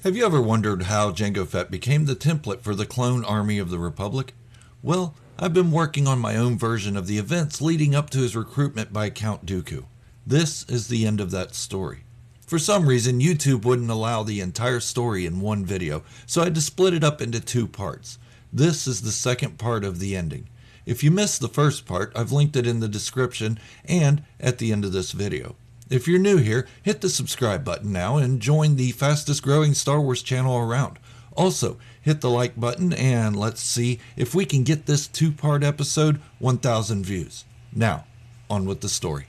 Have you ever wondered how Jango Fett became the template for the clone army of the Republic? Well, I've been working on my own version of the events leading up to his recruitment by Count Dooku. This is the end of that story. For some reason, YouTube wouldn't allow the entire story in one video, so I had to split it up into two parts. This is the second part of the ending. If you missed the first part, I've linked it in the description and at the end of this video. If you're new here, hit the subscribe button now and join the fastest growing Star Wars channel around. Also, hit the like button and let's see if we can get this two-part episode 1,000 views. Now, on with the story.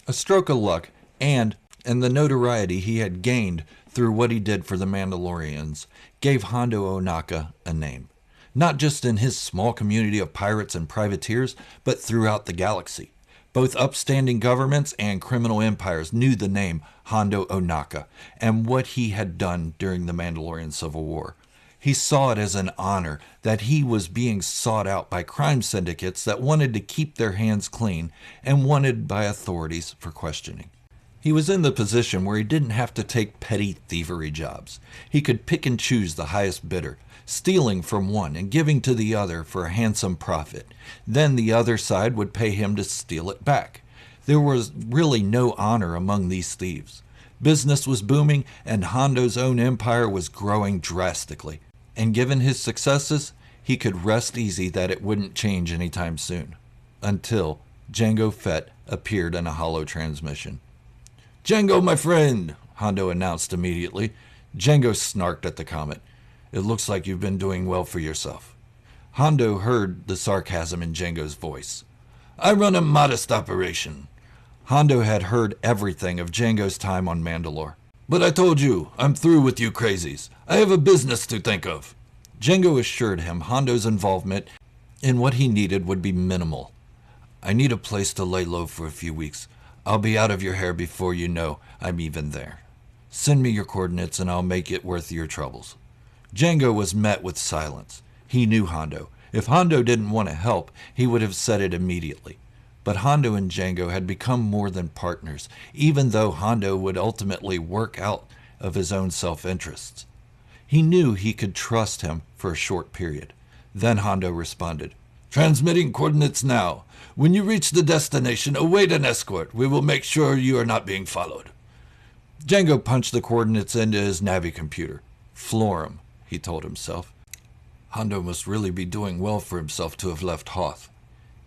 A stroke of luck and the notoriety he had gained through what he did for the Mandalorians gave Hondo Ohnaka a name. Not just in his small community of pirates and privateers, but throughout the galaxy. Both upstanding governments and criminal empires knew the name Hondo Ohnaka and what he had done during the Mandalorian Civil War. He saw it as an honor that he was being sought out by crime syndicates that wanted to keep their hands clean and wanted by authorities for questioning. He was in the position where he didn't have to take petty thievery jobs. He could pick and choose the highest bidder, stealing from one and giving to the other for a handsome profit. Then the other side would pay him to steal it back. There was really no honor among these thieves. Business was booming and Hondo's own empire was growing drastically. And given his successes, he could rest easy that it wouldn't change anytime soon. Until Jango Fett appeared in a holo transmission. "Jango, my friend," Hondo announced immediately. Jango snarked at the comment. "It looks like you've been doing well for yourself." Hondo heard the sarcasm in Jango's voice. "I run a modest operation." Hondo had heard everything of Jango's time on Mandalore. "But I told you, I'm through with you crazies. I have a business to think of." Jango assured him Hondo's involvement in what he needed would be minimal. "I need a place to lay low for a few weeks. I'll be out of your hair before you know I'm even there. Send me your coordinates and I'll make it worth your troubles." Jango was met with silence. He knew Hondo. If Hondo didn't want to help, he would have said it immediately. But Hondo and Jango had become more than partners, even though Hondo would ultimately work out of his own self-interests. He knew he could trust him for a short period. Then Hondo responded, "Transmitting coordinates now. When you reach the destination, await an escort. We will make sure you are not being followed." Jango punched the coordinates into his Navi computer. Florrum, he told himself. Hondo must really be doing well for himself to have left Hoth.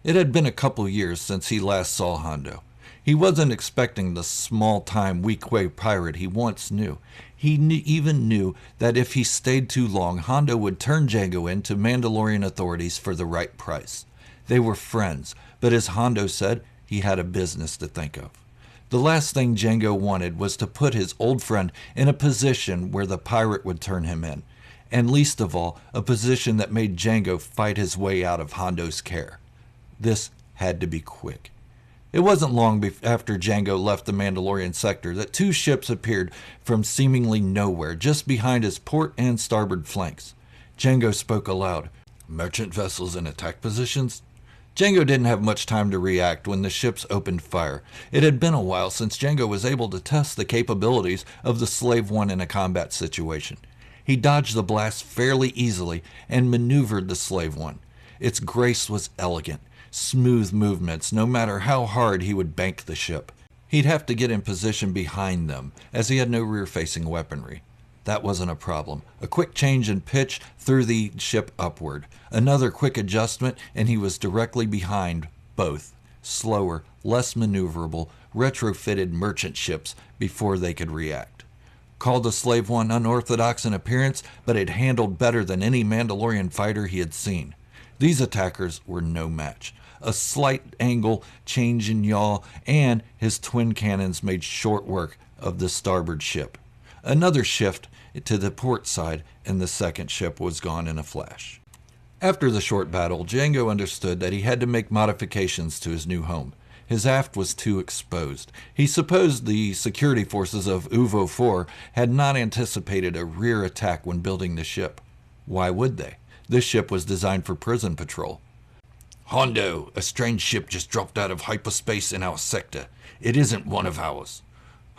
It had been a couple years since he last saw Hondo. He wasn't expecting the small-time, weak-way pirate he once knew. He even knew that if he stayed too long, Hondo would turn Jango in to Mandalorian authorities for the right price. They were friends, but as Hondo said, he had a business to think of. The last thing Jango wanted was to put his old friend in a position where the pirate would turn him in, and least of all, a position that made Jango fight his way out of Hondo's care. This had to be quick. It wasn't long after Jango left the Mandalorian sector that two ships appeared from seemingly nowhere, just behind his port and starboard flanks. Jango spoke aloud. "Merchant vessels in attack positions?" Jango didn't have much time to react when the ships opened fire. It had been a while since Jango was able to test the capabilities of the Slave One in a combat situation. He dodged the blast fairly easily and maneuvered the Slave One. Its grace was elegant. Smooth movements, no matter how hard he would bank the ship. He'd have to get in position behind them, as he had no rear-facing weaponry. That wasn't a problem. A quick change in pitch threw the ship upward. Another quick adjustment, and he was directly behind both slower, less maneuverable, retrofitted merchant ships before they could react. Called the Slave One unorthodox in appearance, but it handled better than any Mandalorian fighter he had seen. These attackers were no match. A slight angle change in yaw, and his twin cannons made short work of the starboard ship. Another shift to the port side, and the second ship was gone in a flash. After the short battle, Jango understood that he had to make modifications to his new home. His aft was too exposed. He supposed the security forces of Uvo 4 had not anticipated a rear attack when building the ship. Why would they? This ship was designed for prison patrol. "Hondo, a strange ship just dropped out of hyperspace in our sector. It isn't one of ours."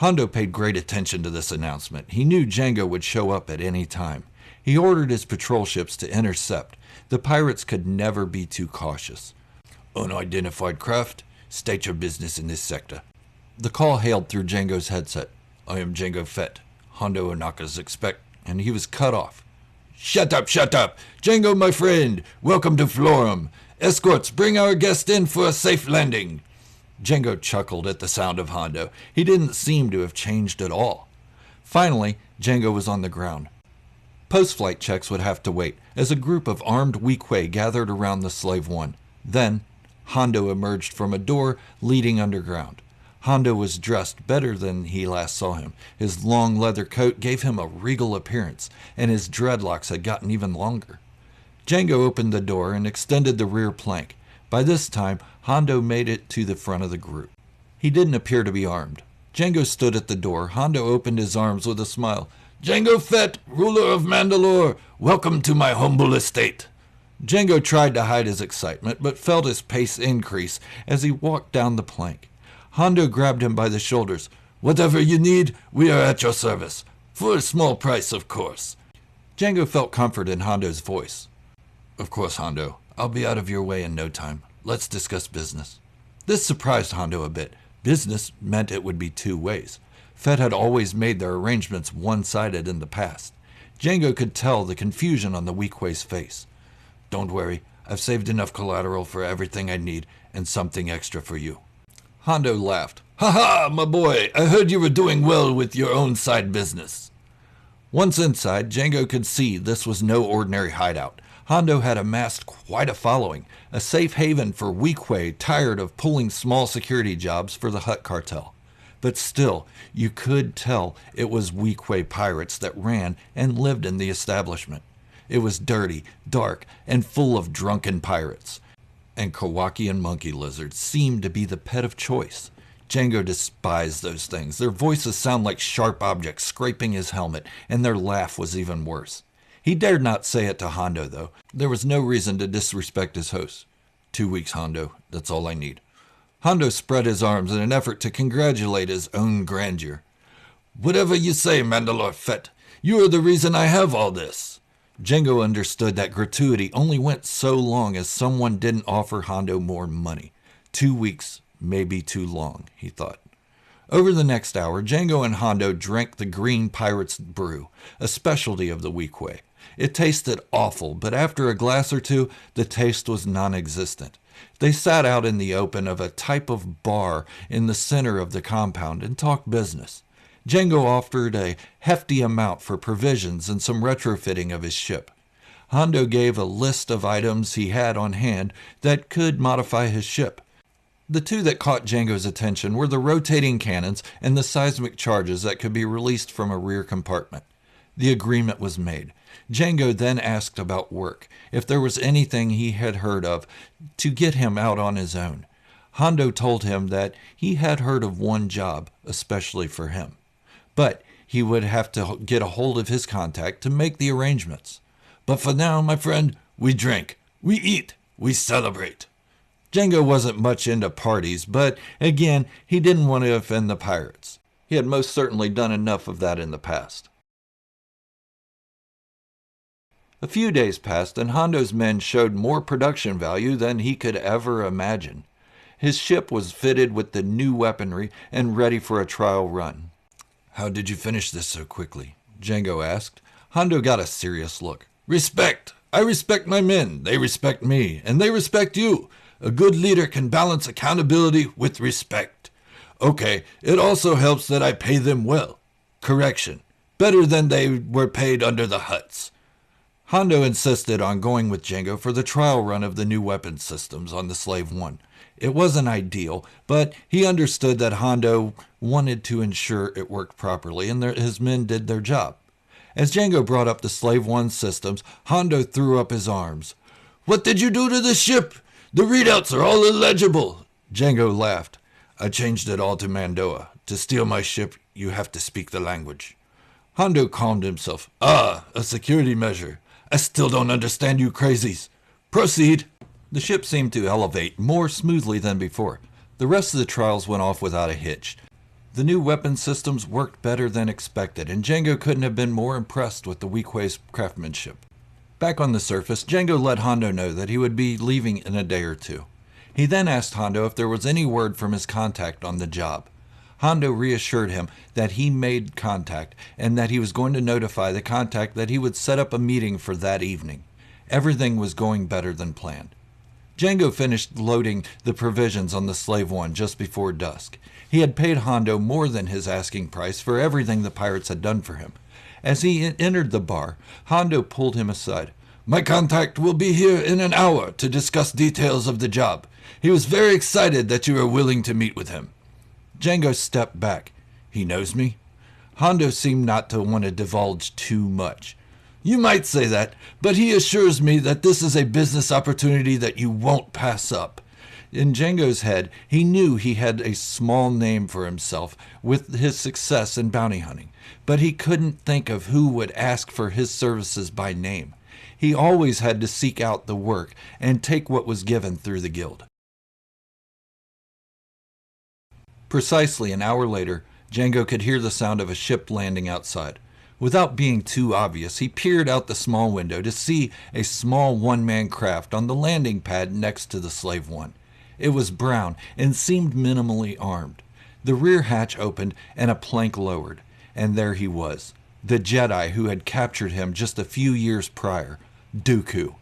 Hondo paid great attention to this announcement. He knew Jango would show up at any time. He ordered his patrol ships to intercept. The pirates could never be too cautious. "Unidentified craft, state your business in this sector." The call hailed through Jango's headset. "I am Jango Fett. Hondo Ohnaka's expect..." And he was cut off. Shut up! Jango, my friend, welcome to Florrum. Escorts, bring our guest in for a safe landing." Jango chuckled at the sound of Hondo. He didn't seem to have changed at all. Finally, Jango was on the ground. Post-flight checks would have to wait, as a group of armed Weequay gathered around the Slave One. Then, Hondo emerged from a door leading underground. Hondo was dressed better than he last saw him. His long leather coat gave him a regal appearance, and his dreadlocks had gotten even longer. Jango opened the door and extended the rear plank. By this time, Hondo made it to the front of the group. He didn't appear to be armed. Jango stood at the door. Hondo opened his arms with a smile. "Jango Fett, ruler of Mandalore, welcome to my humble estate." Jango tried to hide his excitement, but felt his pace increase as he walked down the plank. Hondo grabbed him by the shoulders. "Whatever you need, we are at your service. For a small price, of course." Jango felt comfort in Hondo's voice. "Of course, Hondo. I'll be out of your way in no time. Let's discuss business." This surprised Hondo a bit. Business meant it would be two ways. Fett had always made their arrangements one-sided in the past. Jango could tell the confusion on the Weequay's face. "Don't worry. I've saved enough collateral for everything I need, and something extra for you." Hondo laughed. "Ha ha, my boy, I heard you were doing well with your own side business." Once inside, Jango could see this was no ordinary hideout. Hondo had amassed quite a following, a safe haven for Weequay tired of pulling small security jobs for the Hutt cartel. But still, you could tell it was Weequay pirates that ran and lived in the establishment. It was dirty, dark, and full of drunken pirates. And Kowakian monkey lizards seemed to be the pet of choice. Jango despised those things. Their voices sound like sharp objects scraping his helmet, and their laugh was even worse. He dared not say it to Hondo, though. There was no reason to disrespect his host. 2 weeks, Hondo. That's all I need." Hondo spread his arms in an effort to congratulate his own grandeur. "Whatever you say, Mandalore Fett. You are the reason I have all this." Jango understood that gratuity only went so long as someone didn't offer Hondo more money. 2 weeks may be too long, he thought. Over the next hour, Jango and Hondo drank the Green Pirate's Brew, a specialty of the Weequay. It tasted awful, but after a glass or two, the taste was non-existent. They sat out in the open of a type of bar in the center of the compound and talked business. Jango offered a hefty amount for provisions and some retrofitting of his ship. Hondo gave a list of items he had on hand that could modify his ship. The two that caught Jango's attention were the rotating cannons and the seismic charges that could be released from a rear compartment. The agreement was made. Jango then asked about work, if there was anything he had heard of to get him out on his own. Hondo told him that he had heard of one job, especially for him. But he would have to get a hold of his contact to make the arrangements. "But for now, my friend, we drink, we eat, we celebrate." Jango wasn't much into parties, but again, he didn't want to offend the pirates. He had most certainly done enough of that in the past. A few days passed, and Hondo's men showed more production value than he could ever imagine. His ship was fitted with the new weaponry and ready for a trial run. "How did you finish this so quickly?" Jango asked. Hondo got a serious look. "Respect. I respect my men. They respect me, and they respect you. A good leader can balance accountability with respect. Okay, it also helps that I pay them well. Correction. Better than they were paid under the Hutts." Hondo insisted on going with Jango for the trial run of the new weapon systems on the Slave One. It wasn't ideal, but he understood that Hondo wanted to ensure it worked properly and his men did their job. As Jango brought up the Slave One systems, Hondo threw up his arms. "What did you do to the ship? The readouts are all illegible." Jango laughed. "I changed it all to Mandoa. To steal my ship, you have to speak the language." Hondo calmed himself. "Ah, a security measure. I still don't understand you crazies. Proceed." The ship seemed to elevate more smoothly than before. The rest of the trials went off without a hitch. The new weapon systems worked better than expected, and Jango couldn't have been more impressed with the Weequay's craftsmanship. Back on the surface, Jango let Hondo know that he would be leaving in a day or two. He then asked Hondo if there was any word from his contact on the job. Hondo reassured him that he made contact and that he was going to notify the contact that he would set up a meeting for that evening. Everything was going better than planned. Jango finished loading the provisions on the Slave One just before dusk. He had paid Hondo more than his asking price for everything the pirates had done for him. As he entered the bar, Hondo pulled him aside. "My contact will be here in an hour to discuss details of the job. He was very excited that you are willing to meet with him." Jango stepped back. "He knows me?" Hondo seemed not to want to divulge too much. "You might say that, but he assures me that this is a business opportunity that you won't pass up." In Jango's head, he knew he had a small name for himself with his success in bounty hunting, but he couldn't think of who would ask for his services by name. He always had to seek out the work and take what was given through the guild. Precisely an hour later, Jango could hear the sound of a ship landing outside. Without being too obvious, he peered out the small window to see a small one-man craft on the landing pad next to the Slave One. It was brown and seemed minimally armed. The rear hatch opened and a plank lowered, and there he was, the Jedi who had captured him just a few years prior, Dooku.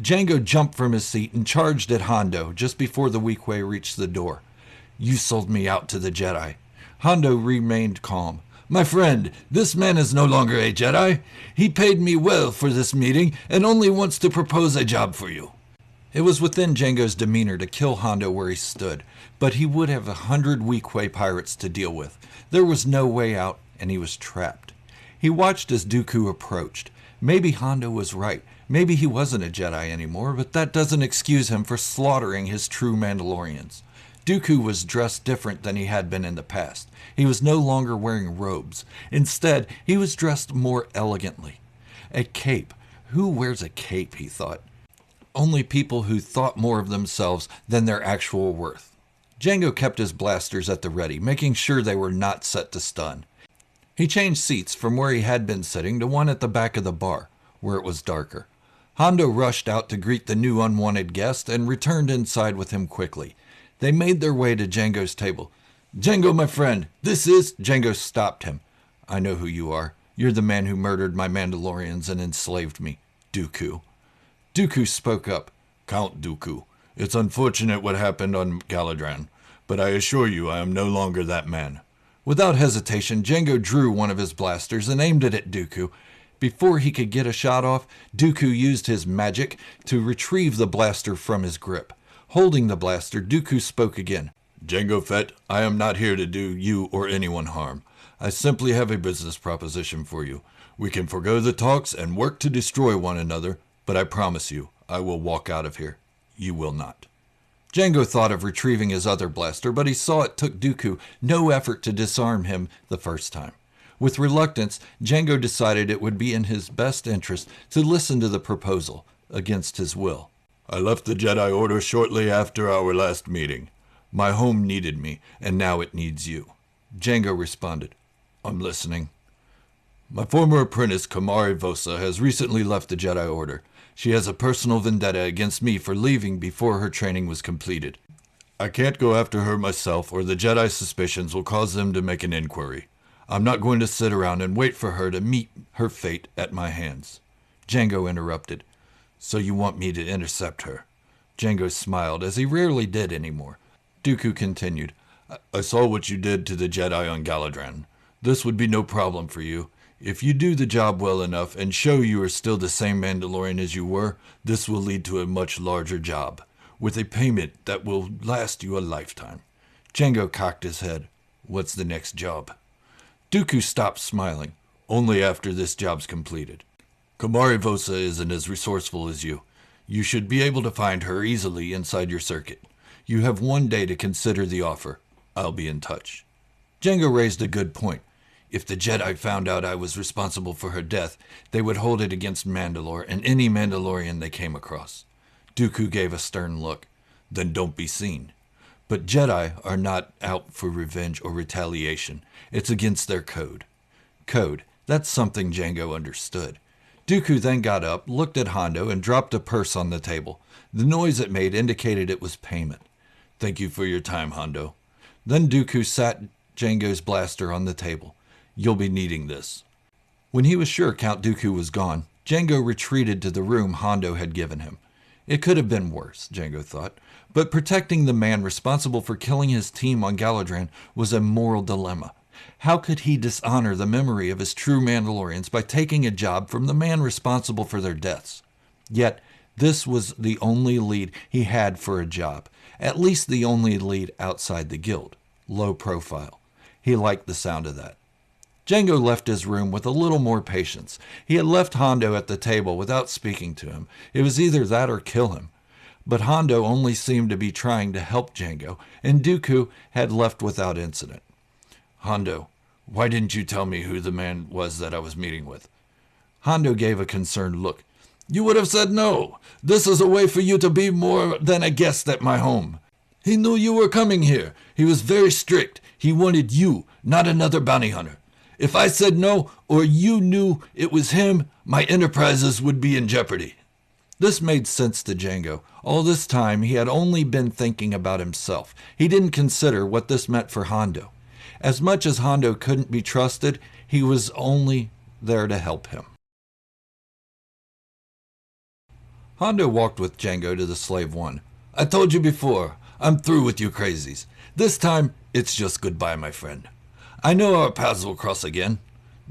Jango jumped from his seat and charged at Hondo just before the Weequay reached the door. "You sold me out to the Jedi." Hondo remained calm. "My friend, this man is no longer a Jedi. He paid me well for this meeting and only wants to propose a job for you." It was within Jango's demeanor to kill Hondo where he stood, but he would have 100 Weequay pirates to deal with. There was no way out, and he was trapped. He watched as Dooku approached. Maybe Hondo was right. Maybe he wasn't a Jedi anymore, but that doesn't excuse him for slaughtering his true Mandalorians. Dooku was dressed different than he had been in the past. He was no longer wearing robes. Instead, he was dressed more elegantly. A cape. Who wears a cape, he thought. Only people who thought more of themselves than their actual worth. Jango kept his blasters at the ready, making sure they were not set to stun. He changed seats from where he had been sitting to one at the back of the bar, where it was darker. Hondo rushed out to greet the new unwanted guest and returned inside with him quickly. They made their way to Jango's table. "Jango, my friend, this is—" Jango stopped him. "I know who you are. You're the man who murdered my Mandalorians and enslaved me, Dooku." Dooku spoke up. "Count Dooku, it's unfortunate what happened on Galadran, but I assure you I am no longer that man." Without hesitation, Jango drew one of his blasters and aimed it at Dooku. Before he could get a shot off, Dooku used his magic to retrieve the blaster from his grip. Holding the blaster, Dooku spoke again. "Jango Fett, I am not here to do you or anyone harm. I simply have a business proposition for you. We can forgo the talks and work to destroy one another, but I promise you, I will walk out of here. You will not." Jango thought of retrieving his other blaster, but he saw it took Dooku no effort to disarm him the first time. With reluctance, Jango decided it would be in his best interest to listen to the proposal, against his will. "I left the Jedi Order shortly after our last meeting. My home needed me, and now it needs you." Jango responded, "I'm listening." "My former apprentice, Kamari Vosa, has recently left the Jedi Order. She has a personal vendetta against me for leaving before her training was completed. I can't go after her myself, or the Jedi's suspicions will cause them to make an inquiry. I'm not going to sit around and wait for her to meet her fate at my hands." Jango interrupted. "So you want me to intercept her?" Jango smiled, as he rarely did anymore. Dooku continued, I saw what you did to the Jedi on Galadran. This would be no problem for you. If you do the job well enough and show you are still the same Mandalorian as you were, this will lead to a much larger job, with a payment that will last you a lifetime." Jango cocked his head. "What's the next job?" Dooku stopped smiling. "Only after this job's completed. Kamari Vosa isn't as resourceful as you. You should be able to find her easily inside your circuit. You have 1 day to consider the offer. I'll be in touch." Jango raised a good point. If the Jedi found out I was responsible for her death, they would hold it against Mandalore and any Mandalorian they came across. Dooku gave a stern look. "Then don't be seen. But Jedi are not out for revenge or retaliation. It's against their code. Code. That's something Jango understood. Dooku then got up, looked at Hondo, and dropped a purse on the table. The noise it made indicated it was payment. Thank you for your time, Hondo. Then Dooku sat Jango's blaster on the table. You'll be needing this. When he was sure Count Dooku was gone, Jango retreated to the room Hondo had given him. It could have been worse, Jango thought, but protecting the man responsible for killing his team on Galadran was a moral dilemma. How could he dishonor the memory of his true Mandalorians by taking a job from the man responsible for their deaths? Yet, this was the only lead he had for a job, at least the only lead outside the guild. Low profile. He liked the sound of that. Jango left his room with a little more patience. He had left Hondo at the table without speaking to him. It was either that or kill him. But Hondo only seemed to be trying to help Jango, and Dooku had left without incident. Hondo, why didn't you tell me who the man was that I was meeting with? Hondo gave a concerned look. You would have said no. This is a way for you to be more than a guest at my home. He knew you were coming here. He was very strict. He wanted you, not another bounty hunter. If I said no, or you knew it was him, my enterprises would be in jeopardy. This made sense to Jango. All this time, he had only been thinking about himself. He didn't consider what this meant for Hondo. As much as Hondo couldn't be trusted, he was only there to help him. Hondo walked with Jango to the Slave One. I told you before, I'm through with you crazies. This time, it's just goodbye, my friend. I know our paths will cross again.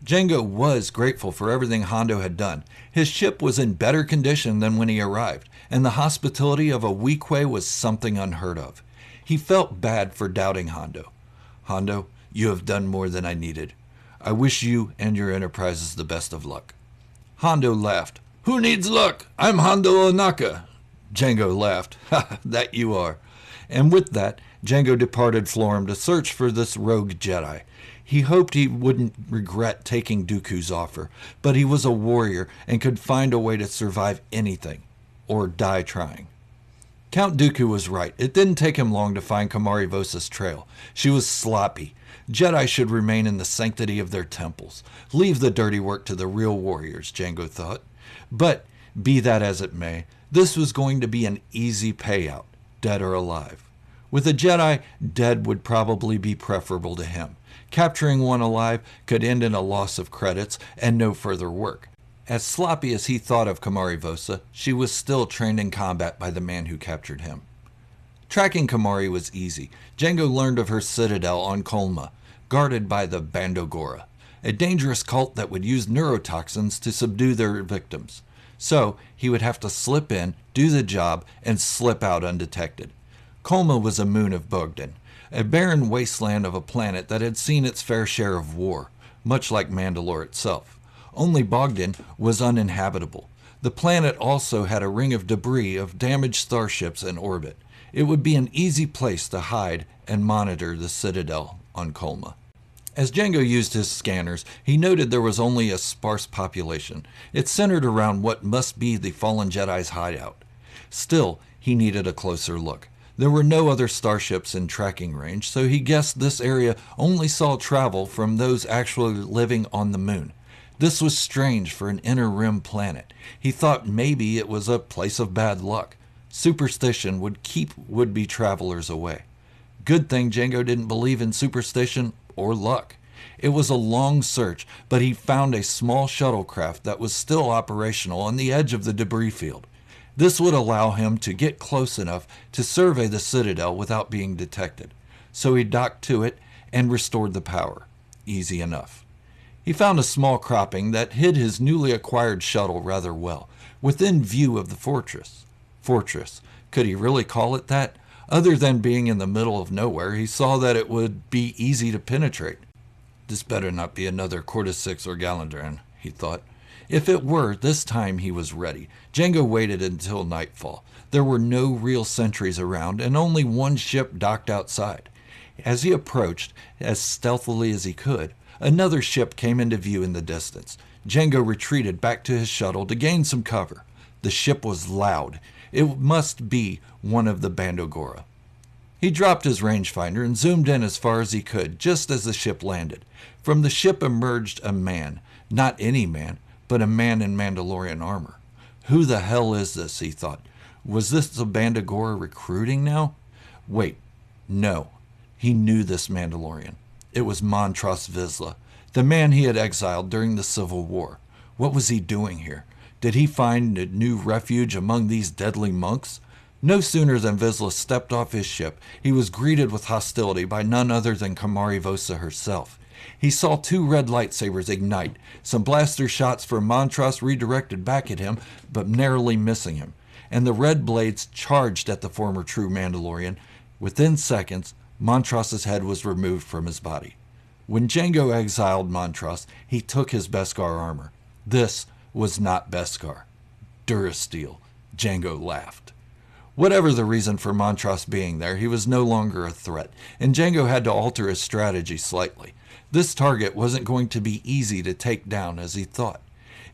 Jango was grateful for everything Hondo had done. His ship was in better condition than when he arrived, and the hospitality of a Weequay was something unheard of. He felt bad for doubting Hondo. Hondo, you have done more than I needed. I wish you and your enterprises the best of luck. Hondo laughed. Who needs luck? I'm Hondo Ohnaka. Jango laughed. Ha, that you are. And with that, Jango departed Florrum to search for this rogue Jedi. He hoped he wouldn't regret taking Dooku's offer, but he was a warrior and could find a way to survive anything, or die trying. Count Dooku was right. It didn't take him long to find Kamari Vosa's trail. She was sloppy. Jedi should remain in the sanctity of their temples. Leave the dirty work to the real warriors, Jango thought. But, be that as it may, this was going to be an easy payout, dead or alive. With a Jedi, dead would probably be preferable to him. Capturing one alive could end in a loss of credits and no further work. As sloppy as he thought of Kamari Vosa, she was still trained in combat by the man who captured him. Tracking Kamari was easy. Jango learned of her citadel on Kolma, guarded by the Bandogora, a dangerous cult that would use neurotoxins to subdue their victims. So he would have to slip in, do the job, and slip out undetected. Kolma was a moon of Bogdan, a barren wasteland of a planet that had seen its fair share of war, much like Mandalore itself. Only Bogdan was uninhabitable. The planet also had a ring of debris of damaged starships in orbit. It would be an easy place to hide and monitor the citadel on Kolma. As Jango used his scanners, he noted there was only a sparse population. It centered around what must be the fallen Jedi's hideout. Still, he needed a closer look. There were no other starships in tracking range, so he guessed this area only saw travel from those actually living on the moon. This was strange for an inner rim planet. He thought maybe it was a place of bad luck. Superstition would keep would-be travelers away. Good thing Jango didn't believe in superstition or luck. It was a long search, but he found a small shuttlecraft that was still operational on the edge of the debris field. This would allow him to get close enough to survey the citadel without being detected. So he docked to it and restored the power. Easy enough. He found a small cropping that hid his newly acquired shuttle rather well, within view of the fortress. Fortress. Could he really call it that? Other than being in the middle of nowhere, he saw that it would be easy to penetrate. This better not be another Corta-6 or Galandran, he thought. If it were, this time he was ready. Jango waited until nightfall. There were no real sentries around, and only one ship docked outside. As he approached, as stealthily as he could, another ship came into view in the distance. Jango retreated back to his shuttle to gain some cover. The ship was loud. It must be one of the Bandogora. He dropped his rangefinder and zoomed in as far as he could just as the ship landed. From the ship emerged a man. Not any man, but a man in Mandalorian armor. Who the hell is this, he thought. Was this the Bandagora recruiting now? Wait, no. He knew this Mandalorian. It was Montross Vizsla, the man he had exiled during the Civil War. What was he doing here? Did he find a new refuge among these deadly monks? No sooner than Vizsla stepped off his ship, he was greeted with hostility by none other than Kamari Vosa herself. He saw 2 red lightsabers ignite, some blaster shots from Montross redirected back at him, but narrowly missing him, and the red blades charged at the former true Mandalorian. Within seconds, Montross's head was removed from his body. When Jango exiled Montross, he took his Beskar armor. This was not Beskar. Durasteel. Jango laughed. Whatever the reason for Montross being there, he was no longer a threat, and Jango had to alter his strategy slightly. This target wasn't going to be easy to take down as he thought.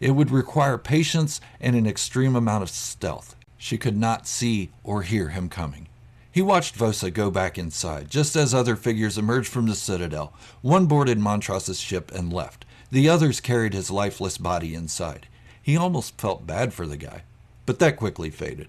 It would require patience and an extreme amount of stealth. She could not see or hear him coming. He watched Vosa go back inside, just as other figures emerged from the Citadel. One boarded Montross's ship and left. The others carried his lifeless body inside. He almost felt bad for the guy, but that quickly faded.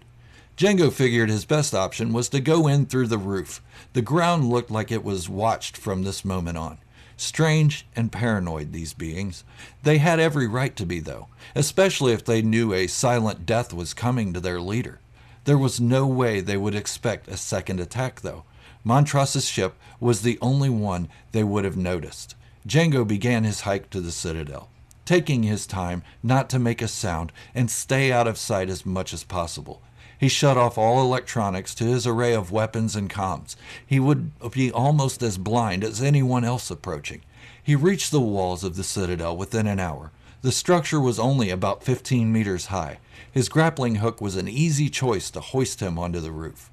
Jango figured his best option was to go in through the roof. The ground looked like it was watched from this moment on. Strange and paranoid, these beings. They had every right to be, though, especially if they knew a silent death was coming to their leader. There was no way they would expect a second attack, though. Montross's ship was the only one they would have noticed. Jango began his hike to the Citadel, taking his time not to make a sound and stay out of sight as much as possible. He shut off all electronics to his array of weapons and comms. He would be almost as blind as anyone else approaching. He reached the walls of the Citadel within an hour. The structure was only about 15 meters high. His grappling hook was an easy choice to hoist him onto the roof.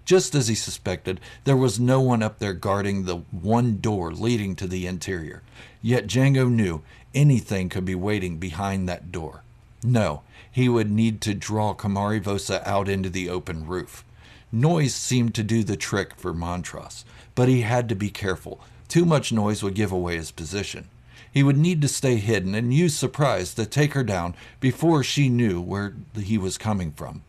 Just as he suspected, there was no one up there guarding the one door leading to the interior. Yet Jango knew anything could be waiting behind that door. No, he would need to draw Kamari Vosa out into the open roof. Noise seemed to do the trick for Montross, but he had to be careful. Too much noise would give away his position. He would need to stay hidden and use surprise to take her down before she knew where he was coming from.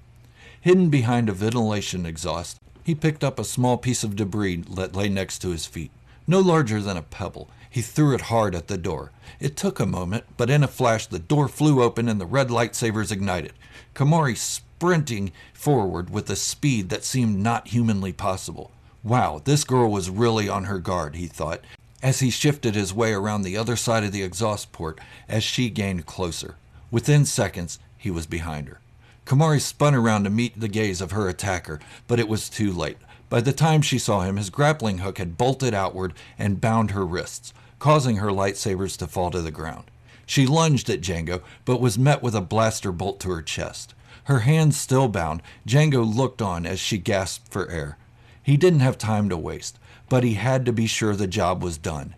Hidden behind a ventilation exhaust, he picked up a small piece of debris that lay next to his feet. No larger than a pebble, he threw it hard at the door. It took a moment, but in a flash the door flew open and the red lightsabers ignited. Kamari sprinting forward with a speed that seemed not humanly possible. Wow, this girl was really on her guard, he thought, as he shifted his way around the other side of the exhaust port as she gained closer. Within seconds, he was behind her. Kamari spun around to meet the gaze of her attacker, but it was too late. By the time she saw him, his grappling hook had bolted outward and bound her wrists, causing her lightsabers to fall to the ground. She lunged at Jango, but was met with a blaster bolt to her chest. Her hands still bound, Jango looked on as she gasped for air. He didn't have time to waste, but he had to be sure the job was done.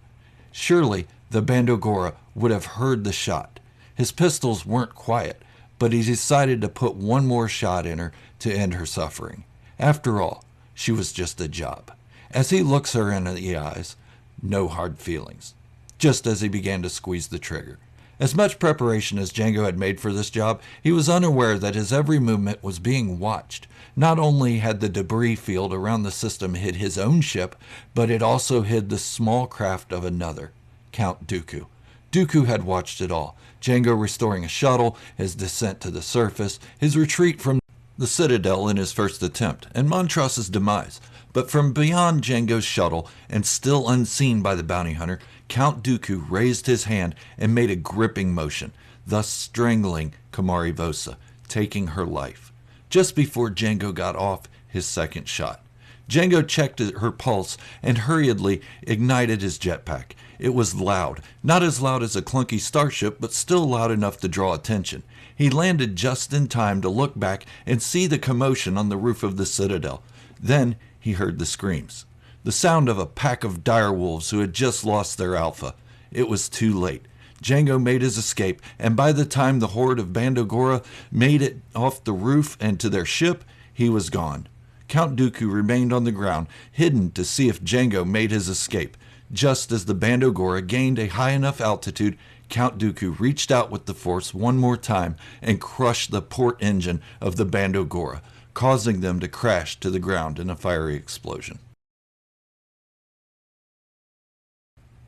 Surely the Bandagora would have heard the shot. His pistols weren't quiet, but he decided to put one more shot in her to end her suffering. After all, she was just a job. As he looks her in the eyes, no hard feelings, just as he began to squeeze the trigger. As much preparation as Jango had made for this job, he was unaware that his every movement was being watched. Not only had the debris field around the system hid his own ship, but it also hid the small craft of another, Count Dooku. Dooku had watched it all. Jango restoring a shuttle, his descent to the surface, his retreat from the Citadel in his first attempt, and Montross's demise. But from beyond Jango's shuttle, and still unseen by the bounty hunter, Count Dooku raised his hand and made a gripping motion, thus strangling Kamari Vosa, taking her life, just before Jango got off his second shot. Jango checked her pulse and hurriedly ignited his jetpack. It was loud, not as loud as a clunky starship, but still loud enough to draw attention. He landed just in time to look back and see the commotion on the roof of the Citadel. Then he heard the screams, the sound of a pack of direwolves who had just lost their alpha. It was too late. Jango made his escape, and by the time the horde of Bandagora made it off the roof and to their ship, he was gone. Count Dooku remained on the ground, hidden to see if Jango made his escape. Just as the Bandogora gained a high enough altitude, Count Dooku reached out with the Force one more time and crushed the port engine of the Bandogora, causing them to crash to the ground in a fiery explosion.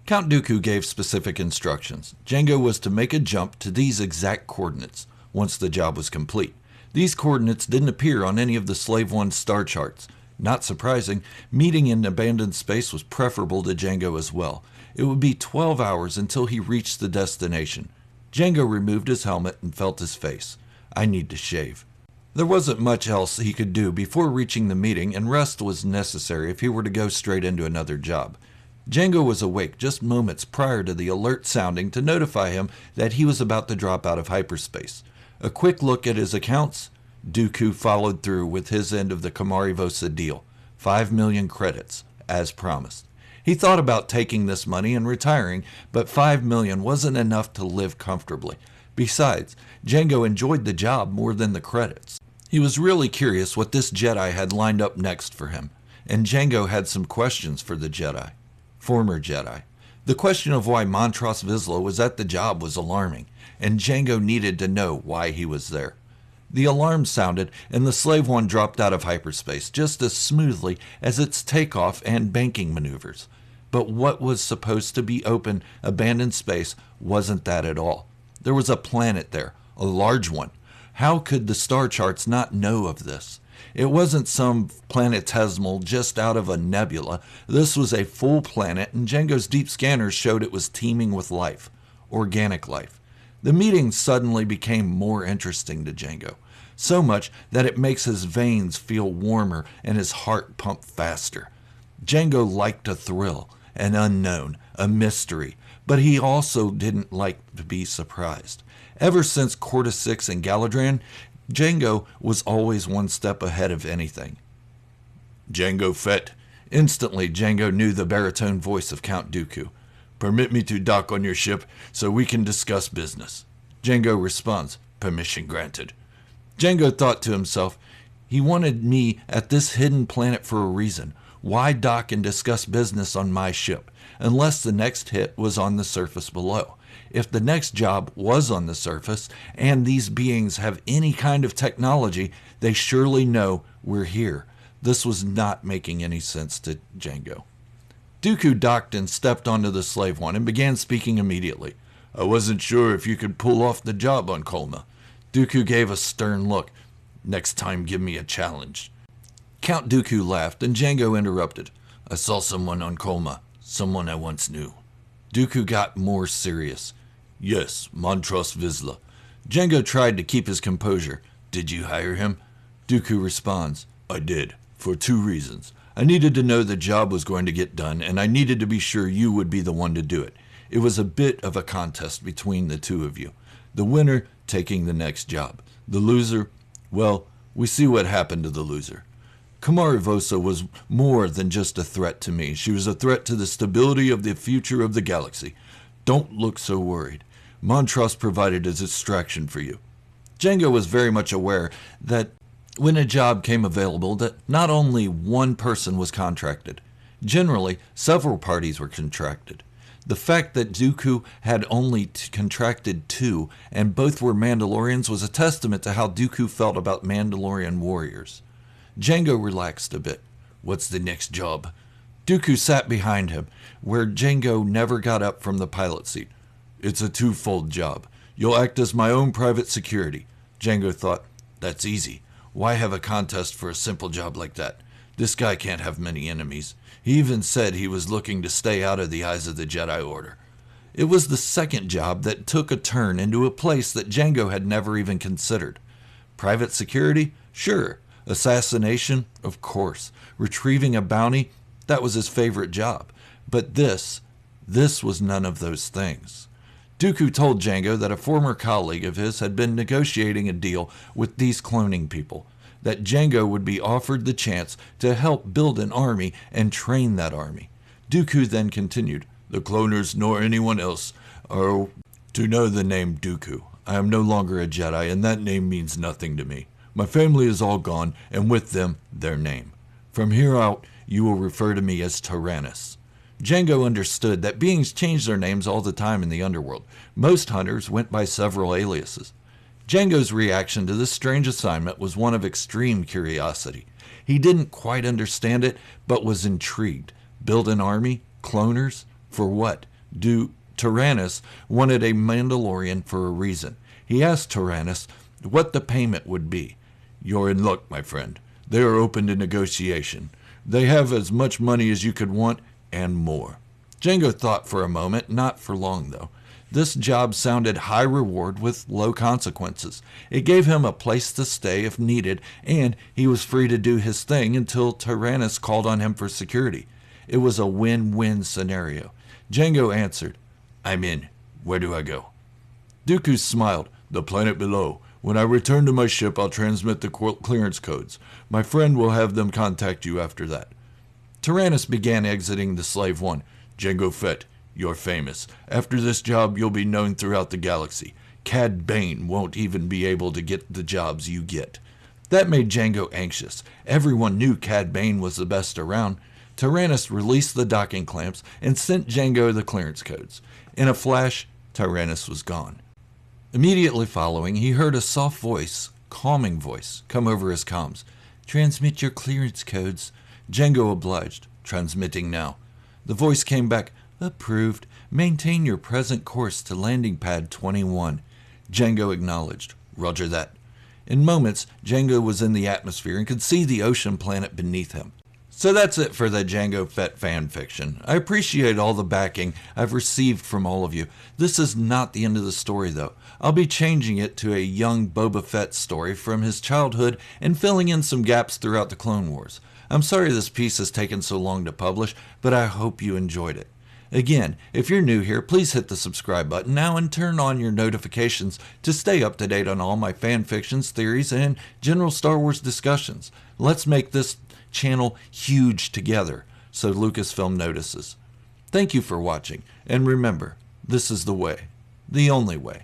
Count Dooku gave specific instructions. Jango was to make a jump to these exact coordinates once the job was complete. These coordinates didn't appear on any of the Slave One's star charts. Not surprising, meeting in abandoned space was preferable to Jango as well. It would be 12 hours until he reached the destination. Jango removed his helmet and felt his face. I need to shave. There wasn't much else he could do before reaching the meeting, and rest was necessary if he were to go straight into another job. Jango was awake just moments prior to the alert sounding to notify him that he was about to drop out of hyperspace. A quick look at his accounts. Dooku followed through with his end of the Kamari Vosa deal, 5 million credits, as promised. He thought about taking this money and retiring, but 5 million wasn't enough to live comfortably. Besides, Jango enjoyed the job more than the credits. He was really curious what this Jedi had lined up next for him, and Jango had some questions for the Jedi. Former Jedi. The question of why Montross Vizsla was at the job was alarming, and Jango needed to know why he was there. The alarm sounded, and the Slave One dropped out of hyperspace just as smoothly as its takeoff and banking maneuvers. But what was supposed to be open, abandoned space wasn't that at all. There was a planet there, a large one. How could the star charts not know of this? It wasn't some planetesimal just out of a nebula. This was a full planet, and Jango's deep scanners showed it was teeming with life, organic life. The meeting suddenly became more interesting to Jango, so much that it makes his veins feel warmer and his heart pump faster. Jango liked a thrill, an unknown, a mystery, but he also didn't like to be surprised. Ever since Corta 6 and Galadran, Jango was always one step ahead of anything. Jango Fett. Instantly, Jango knew the baritone voice of Count Dooku. Permit me to dock on your ship so we can discuss business. Jango responds, permission granted. Jango thought to himself, he wanted me at this hidden planet for a reason. Why dock and discuss business on my ship, unless the next hit was on the surface below? If the next job was on the surface, and these beings have any kind of technology, they surely know we're here. This was not making any sense to Jango. Dooku docked and stepped onto the Slave One and began speaking immediately. I wasn't sure if you could pull off the job on Kolma. Dooku gave a stern look. Next time, give me a challenge. Count Dooku laughed, and Jango interrupted. I saw someone on Kolma, someone I once knew. Dooku got more serious. Yes, Montross Vizsla. Jango tried to keep his composure. Did you hire him? Dooku responds, I did, for 2 reasons. I needed to know the job was going to get done, and I needed to be sure you would be the one to do it. It was a bit of a contest between the two of you. The winner taking the next job. The loser, well, we see what happened to the loser. Kamari Vosa was more than just a threat to me. She was a threat to the stability of the future of the galaxy. Don't look so worried. Montross provided a distraction for you. Jango was very much aware that when a job came available, that not only one person was contracted. Generally, several parties were contracted. The fact that Dooku had only contracted 2, and both were Mandalorians, was a testament to how Dooku felt about Mandalorian warriors. Jango relaxed a bit. What's the next job? Dooku sat behind him, where Jango never got up from the pilot seat. It's a 2-fold job. You'll act as my own private security. Jango thought, that's easy. Why have a contest for a simple job like that? This guy can't have many enemies. He even said he was looking to stay out of the eyes of the Jedi Order. It was the second job that took a turn into a place that Jango had never even considered. Private security? Sure. Assassination? Of course. Retrieving a bounty? That was his favorite job. But this was none of those things. Dooku told Jango that a former colleague of his had been negotiating a deal with these cloning people, that Jango would be offered the chance to help build an army and train that army. Dooku then continued, the cloners nor anyone else are to know the name Dooku. I am no longer a Jedi, and that name means nothing to me. My family is all gone, and with them, their name. From here out, you will refer to me as Tyrannus." Jango understood that beings changed their names all the time in the underworld. Most hunters went by several aliases. Jango's reaction to this strange assignment was one of extreme curiosity. He didn't quite understand it, but was intrigued. Build an army? Cloners? For what? Tyrannus wanted a Mandalorian for a reason. He asked Tyrannus what the payment would be. "You're in luck, my friend. They are open to negotiation. They have as much money as you could want, and more." Jango thought for a moment, not for long though. This job sounded high reward with low consequences. It gave him a place to stay if needed, and he was free to do his thing until Tyrannus called on him for security. It was a win-win scenario. Jango answered, "I'm in. Where do I go?" Dooku smiled. "The planet below. When I return to my ship, I'll transmit the clearance codes. My friend will have them contact you after that." Tyrannus began exiting the Slave One. "Jango Fett, you're famous. After this job, you'll be known throughout the galaxy. Cad Bane won't even be able to get the jobs you get." That made Jango anxious. Everyone knew Cad Bane was the best around. Tyrannus released the docking clamps and sent Jango the clearance codes. In a flash, Tyrannus was gone. Immediately following, he heard a soft voice, calming voice, come over his comms. "Transmit your clearance codes." Jango obliged. "Transmitting now." The voice came back. "Approved. Maintain your present course to landing pad 21. Jango acknowledged. "Roger that." In moments, Jango was in the atmosphere and could see the ocean planet beneath him. So that's it for the Jango Fett fan fiction. I appreciate all the backing I've received from all of you. This is not the end of the story, though. I'll be changing it to a young Boba Fett story from his childhood and filling in some gaps throughout the Clone Wars. I'm sorry this piece has taken so long to publish, but I hope you enjoyed it. Again, if you're new here, please hit the subscribe button now and turn on your notifications to stay up to date on all my fan fictions, theories, and general Star Wars discussions. Let's make this channel huge together so Lucasfilm notices. Thank you for watching, and remember, this is the way, the only way.